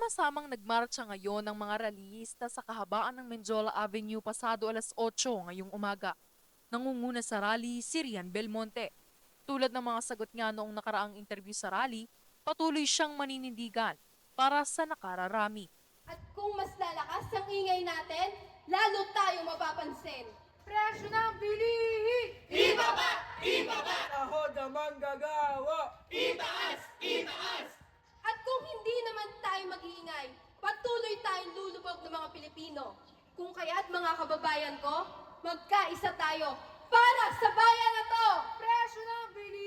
Sama-samang nagmarcha ngayon ng mga rallyista sa kahabaan ng Menjola Avenue pasado alas 8 ngayong umaga. Nangunguna sa rally si Rian Belmonte. Tulad ng mga sagot niya noong nakaraang interview sa rally, patuloy siyang maninindigan para sa nakararami. At kung mas lalakas ang ingay natin, lalo tayong mapapansin. Presyo ng bilihin! Ibaba! Ibaba! Sahod ang manggagawa! Itaas! Itaas! At kung hindi naman tayo mag-iingay, patuloy tayong lulubog ng mga Pilipino. Kung kaya't mga kababayan ko, magkaisa tayo para sa bayan na to! Presyo ng bilihin!